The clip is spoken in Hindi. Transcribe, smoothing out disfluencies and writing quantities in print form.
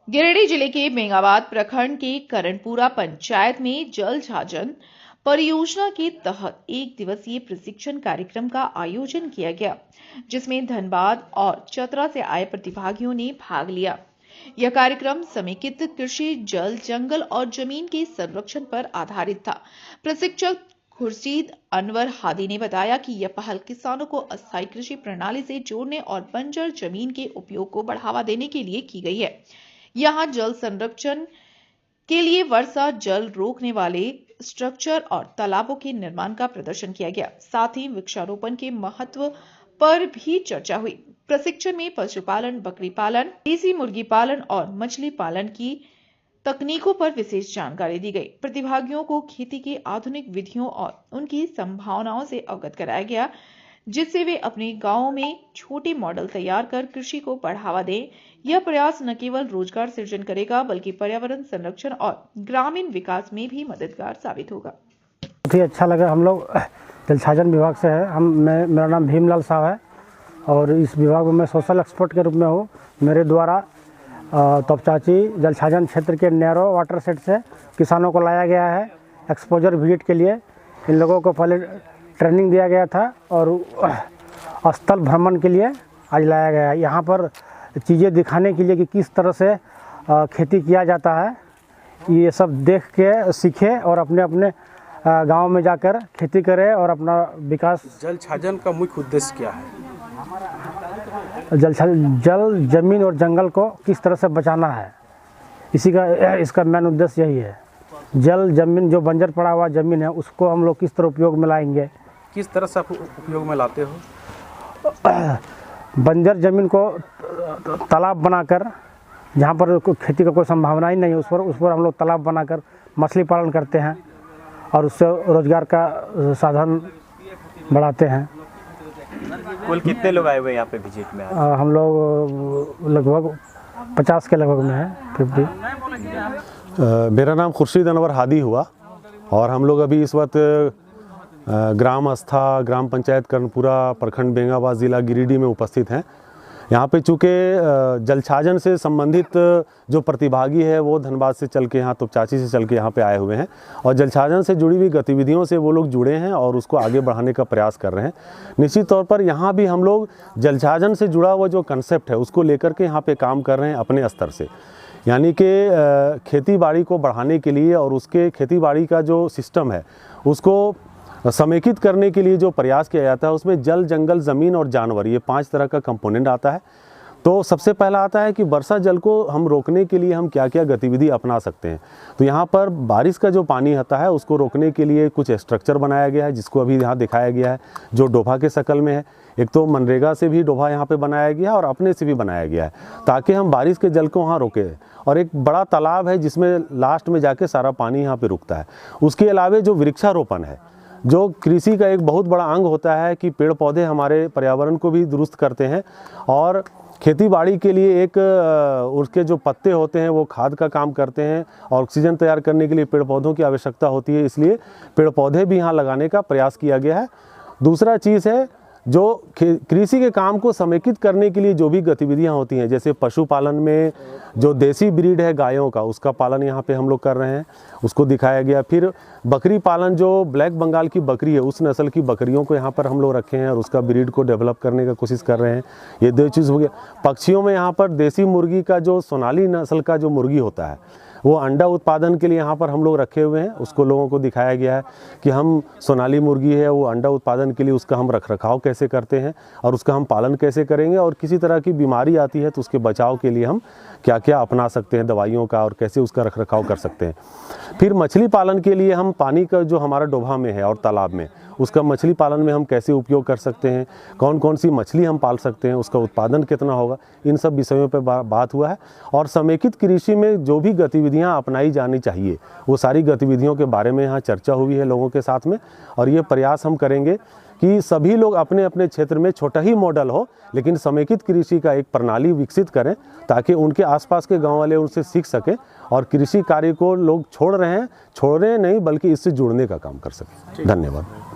गिरिडीह जिले के मेंगाबाद प्रखंड के करणपुरा पंचायत में जल छाजन परियोजना के तहत एक दिवसीय प्रशिक्षण कार्यक्रम का आयोजन किया गया, जिसमें धनबाद और चतरा से आए प्रतिभागियों ने भाग लिया। यह कार्यक्रम समेकित कृषि, जल, जंगल और जमीन के संरक्षण पर आधारित था। प्रशिक्षक खुर्शीद अनवर हादी ने बताया कि यह पहल किसानों को अस्थायी कृषि प्रणाली से जोड़ने और बंजर जमीन के उपयोग को बढ़ावा देने के लिए की गई है। यहाँ जल संरक्षण के लिए वर्षा जल रोकने वाले स्ट्रक्चर और तालाबों के निर्माण का प्रदर्शन किया गया। साथ ही वृक्षारोपण के महत्व पर भी चर्चा हुई। प्रशिक्षण में पशुपालन, बकरी पालन, देसी मुर्गी पालन और मछली पालन की तकनीकों पर विशेष जानकारी दी गई। प्रतिभागियों को खेती की आधुनिक विधियों और उनकी संभावनाओं से अवगत कराया गया, जिससे वे अपने गांवों में छोटे मॉडल तैयार कर कृषि को बढ़ावा दें। यह प्रयास न केवल रोजगार सृजन करेगा, बल्कि पर्यावरण संरक्षण और ग्रामीण विकास में भी मददगार साबित होगा। बहुत ही अच्छा लगा। हम लोग जल छाजन विभाग से है। मेरा नाम भीमलाल साहब है और इस विभाग में मैं सोशल एक्सपर्ट के रूप में हूँ। मेरे द्वारा तोपचाची जल छाजन क्षेत्र के नैरो वाटर सेट से किसानों को लाया गया है एक्सपोजर विजिट के लिए। इन लोगों को पहले ट्रेनिंग दिया गया था और स्थल भ्रमण के लिए आज लाया गया है। यहाँ पर चीज़ें दिखाने के लिए कि किस तरह से खेती किया जाता है, ये सब देख के सीखे और अपने अपने गांव में जाकर खेती करें और अपना विकास। जल छाजन का मुख्य उद्देश्य क्या है? जल, जमीन और जंगल को किस तरह से बचाना है, इसका मेन उद्देश्य यही है। जल, जमीन, जो बंजर पड़ा हुआ जमीन है उसको हम लोग किस तरह उपयोग में लाएंगे। किस तरह से आप उपयोग में लाते हो? बंजर जमीन को तालाब बनाकर, जहाँ पर खेती का कोई संभावना ही नहीं है, उस पर हम लोग तालाब बनाकर मछली पालन करते हैं और उससे रोजगार का साधन बढ़ाते हैं। कुल कितने लोग आए हुए यहाँ पे विजिट में? हम लोग लगभग 50 के लगभग में है, 50। मेरा नाम खुर्शीद अनवर हादी हुआ और हम लोग अभी इस वक्त ग्राम आस्था ग्राम पंचायत करणपुरा प्रखंड मेंगाबाद ज़िला गिरिडीह में उपस्थित हैं। यहाँ पे चूँकि जल छाजन से संबंधित जो प्रतिभागी है वो धनबाद से चल के यहाँ तोपचाची से चल के यहाँ पे आए हुए हैं और जल छाजन से जुड़ी हुई गतिविधियों से वो लोग जुड़े हैं और उसको आगे बढ़ाने का प्रयास कर रहे हैं। निश्चित तौर पर यहाँ भी हम लोग जल छाजन से जुड़ा हुआ जो कंसेप्ट है उसको लेकर के यहाँ पे काम कर रहे हैं अपने स्तर से, यानी कि खेती बाड़ी को बढ़ाने के लिए और उसके खेती बाड़ी का जो सिस्टम है उसको समेकित करने के लिए जो प्रयास किया जाता है उसमें जल, जंगल, ज़मीन और जानवर, ये 5 तरह का कंपोनेंट आता है। तो सबसे पहला आता है कि वर्षा जल को हम रोकने के लिए हम क्या क्या गतिविधि अपना सकते हैं। तो यहाँ पर बारिश का जो पानी आता है उसको रोकने के लिए कुछ स्ट्रक्चर बनाया गया है, जिसको अभी यहाँ दिखाया गया है, जो डोभा के शक्ल में है। एक तो मनरेगा से भी डोभा यहाँ पे बनाया गया है और अपने से भी बनाया गया है, ताकि हम बारिश के जल को वहाँ रोकें। और एक बड़ा तालाब है जिसमें लास्ट में जाके सारा पानी यहाँ पे रुकता है। उसके अलावा जो वृक्षारोपण है, जो कृषि का एक बहुत बड़ा अंग होता है कि पेड़ पौधे हमारे पर्यावरण को भी दुरुस्त करते हैं और खेती बाड़ी के लिए एक उसके जो पत्ते होते हैं वो खाद का काम करते हैं और ऑक्सीजन तैयार करने के लिए पेड़ पौधों की आवश्यकता होती है, इसलिए पेड़ पौधे भी यहाँ लगाने का प्रयास किया गया है। दूसरा चीज़ है जो कृषि के काम को समेकित करने के लिए जो भी गतिविधियां होती हैं, जैसे पशुपालन में जो देसी ब्रीड है गायों का, उसका पालन यहाँ पे हम लोग कर रहे हैं, उसको दिखाया गया। फिर बकरी पालन, जो ब्लैक बंगाल की बकरी है उस नस्ल की बकरियों को यहाँ पर हम लोग रखे हैं और उसका ब्रीड को डेवलप करने का कोशिश कर रहे हैं। ये 2 चीज़ हो गया। पक्षियों में यहाँ पर देसी मुर्गी का जो सोनाली नस्ल का जो मुर्गी होता है वो अंडा उत्पादन के लिए यहाँ पर हम लोग रखे हुए हैं, उसको लोगों को दिखाया गया है कि हम सोनाली मुर्गी है वो अंडा उत्पादन के लिए उसका हम रखरखाव कैसे करते हैं और उसका हम पालन कैसे करेंगे और किसी तरह की बीमारी आती है तो उसके बचाव के लिए हम क्या क्या अपना सकते हैं दवाइयों का और कैसे उसका रखरखाव कर सकते हैं। फिर मछली पालन के लिए हम पानी का जो हमारा डोभा में है और तालाब में, उसका मछली पालन में हम कैसे उपयोग कर सकते हैं, कौन कौन सी मछली हम पाल सकते हैं, उसका उत्पादन कितना होगा, इन सब विषयों पर बात हुआ है। और समेकित कृषि में जो भी गतिविधियां अपनाई जानी चाहिए वो सारी गतिविधियों के बारे में यहाँ चर्चा हुई है लोगों के साथ में। और ये प्रयास हम करेंगे कि सभी लोग अपने अपने क्षेत्र में छोटा ही मॉडल हो लेकिन समेकित कृषि का एक प्रणाली विकसित करें, ताकि उनके आसपास के गांव वाले उनसे सीख सकें और कृषि कार्य को लोग छोड़ रहे हैं नहीं बल्कि इससे जुड़ने का काम कर सकें। धन्यवाद।